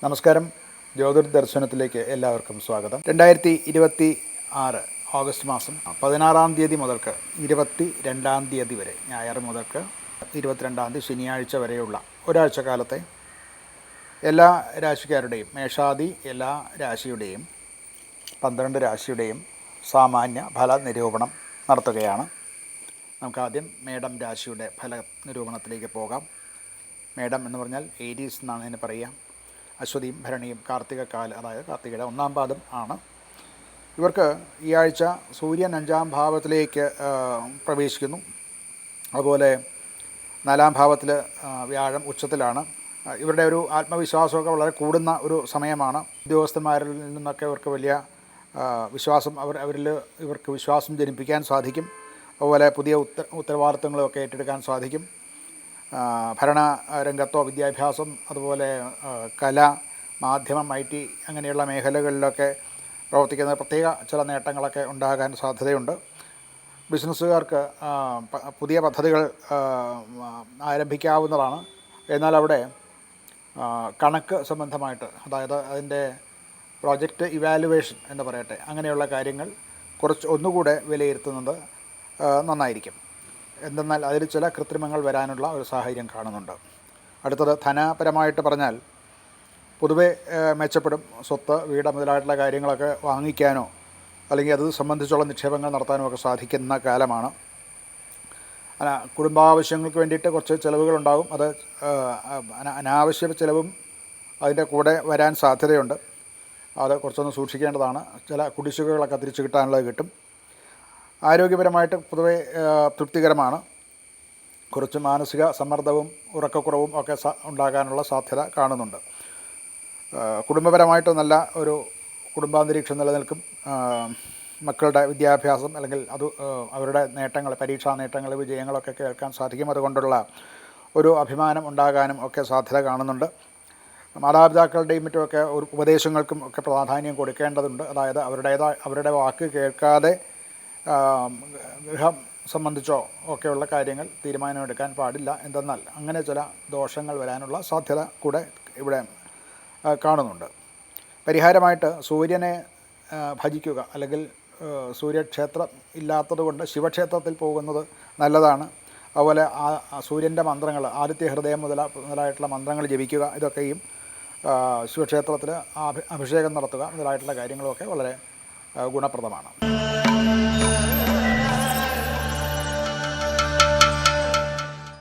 നമസ്കാരം. ജ്യോതിർദർശനത്തിലേക്ക് എല്ലാവർക്കും സ്വാഗതം. 2026 ഓഗസ്റ്റ് മാസം 16 തീയതി മുതൽക്ക് 22 തീയതി വരെ, ഞായർ മുതൽക്ക് 22 ശനിയാഴ്ച വരെയുള്ള ഒരാഴ്ചക്കാലത്തെ എല്ലാ രാശിക്കാരുടെയും, മേഷാദി എല്ലാ രാശിയുടെയും 12 രാശിയുടെയും സാമാന്യ ഫല നിരൂപണം നടത്തുകയാണ്. നമുക്കാദ്യം മേടം രാശിയുടെ ഫല നിരൂപണത്തിലേക്ക് പോകാം. മേടം എന്ന് പറഞ്ഞാൽ ഏരീസ് എന്നാണ് ഇതിന് പറയുക. അശ്വതിയും ഭരണിയും കാർത്തികക്കാല്, അതായത് കാർത്തികയുടെ 1-ാം പാദം ആണ്. ഇവർക്ക് ഈ ആഴ്ച സൂര്യൻ 5-ാം ഭാവത്തിലേക്ക് പ്രവേശിക്കുന്നു. അതുപോലെ 4-ാം ഭാവത്തിൽ വ്യാഴം ഉച്ചത്തിലാണ്. ഇവരുടെ ഒരു ആത്മവിശ്വാസമൊക്കെ വളരെ കൂടുന്ന ഒരു സമയമാണ്. ഉദ്യോഗസ്ഥന്മാരിൽ നിന്നൊക്കെ ഇവർക്ക് വലിയ വിശ്വാസം ഇവർക്ക് വിശ്വാസം ജനിപ്പിക്കാൻ സാധിക്കും. അതുപോലെ പുതിയ ഉത്തരവാദിത്തങ്ങളൊക്കെ ഏറ്റെടുക്കാൻ സാധിക്കും. ഭരണ രംഗത്തോ വിദ്യാഭ്യാസം, അതുപോലെ കല, മാധ്യമം, IT അങ്ങനെയുള്ള മേഖലകളിലൊക്കെ പ്രവർത്തിക്കുന്ന പ്രത്യേക ചില നേട്ടങ്ങളൊക്കെ ഉണ്ടാകാൻ സാധ്യതയുണ്ട്. ബിസിനസ്സുകാർക്ക് പുതിയ പദ്ധതികൾ ആരംഭിക്കാവുന്നതാണ്. എന്നാൽ അവിടെ കണക്ക് സംബന്ധമായിട്ട്, അതായത് അതിൻ്റെ പ്രോജക്റ്റ് ഇവാലുവേഷൻ എന്ന് പറയട്ടെ, അങ്ങനെയുള്ള കാര്യങ്ങൾ ഒന്നുകൂടെ വിലയിരുത്തുന്നത് നന്നായിരിക്കും. എന്തെന്നാൽ അതിൽ ചില കൃത്രിമങ്ങൾ വരാനുള്ള ഒരു സാഹചര്യം കാണുന്നുണ്ട്. അടുത്തത് ധനപരമായിട്ട് പറഞ്ഞാൽ പൊതുവെ മെച്ചപ്പെടും. സ്വത്ത്, വീട് മുതലായിട്ടുള്ള കാര്യങ്ങളൊക്കെ വാങ്ങിക്കാനോ അല്ലെങ്കിൽ അത് സംബന്ധിച്ചുള്ള നിക്ഷേപങ്ങൾ നടത്താനോ ഒക്കെ സാധിക്കുന്ന കാലമാണ്. കുടുംബാവശ്യങ്ങൾക്ക് വേണ്ടിയിട്ട് കുറച്ച് ചിലവുകളുണ്ടാകും. അത് അനാവശ്യ ചിലവും അതിൻ്റെ കൂടെ വരാൻ സാധ്യതയുണ്ട്. അത് കുറച്ചൊന്ന് സൂക്ഷിക്കേണ്ടതാണ്. ചില കുടിശ്ശികകളൊക്കെ തിരിച്ചു കിട്ടാനുള്ളത് കിട്ടും. ആരോഗ്യപരമായിട്ട് പൊതുവെ തൃപ്തികരമാണ്. കുറച്ച് മാനസിക സമ്മർദ്ദവും ഉറക്കക്കുറവും ഒക്കെ ഉണ്ടാകാനുള്ള സാധ്യത കാണുന്നുണ്ട്. കുടുംബപരമായിട്ട് നല്ല ഒരു കുടുംബാന്തരീക്ഷം നിലനിൽക്കും. മക്കളുടെ വിദ്യാഭ്യാസം അല്ലെങ്കിൽ അവരുടെ നേട്ടങ്ങൾ, പരീക്ഷാ നേട്ടങ്ങൾ, വിജയങ്ങളൊക്കെ കേൾക്കാൻ സാധിക്കും. അതുകൊണ്ടുള്ള ഒരു അഭിമാനം ഉണ്ടാകാനും ഒക്കെ സാധ്യത കാണുന്നുണ്ട്. മാതാപിതാക്കളുടെയും മറ്റുമൊക്കെ ഒരു ഉപദേശങ്ങൾക്കും ഒക്കെ പ്രാധാന്യം കൊടുക്കേണ്ടതുണ്ട്. അതായത് അവരുടെ വാക്ക് കേൾക്കാതെ ഗൃഹം സംബന്ധിച്ചോ ഒക്കെയുള്ള കാര്യങ്ങൾ തീരുമാനമെടുക്കാൻ പാടില്ല. എന്തെന്നാൽ അങ്ങനെ ചില ദോഷങ്ങൾ വരാനുള്ള സാധ്യത കൂടെ ഇവിടെ കാണുന്നുണ്ട്. പരിഹാരമായിട്ട് സൂര്യനെ ഭജിക്കുക, അല്ലെങ്കിൽ സൂര്യക്ഷേത്രം ഇല്ലാത്തതുകൊണ്ട് ശിവക്ഷേത്രത്തിൽ പോകുന്നത് നല്ലതാണ്. അതുപോലെ സൂര്യൻ്റെ മന്ത്രങ്ങൾ, ആദിത്യ ഹൃദയം മുതലായിട്ടുള്ള മന്ത്രങ്ങൾ ജപിക്കുക, ഇതൊക്കെയും ശിവക്ഷേത്രത്തിൽ അഭിഷേകം നടത്തുക മുതലായിട്ടുള്ള കാര്യങ്ങളൊക്കെ വളരെ ഗുണപ്രദമാണ്.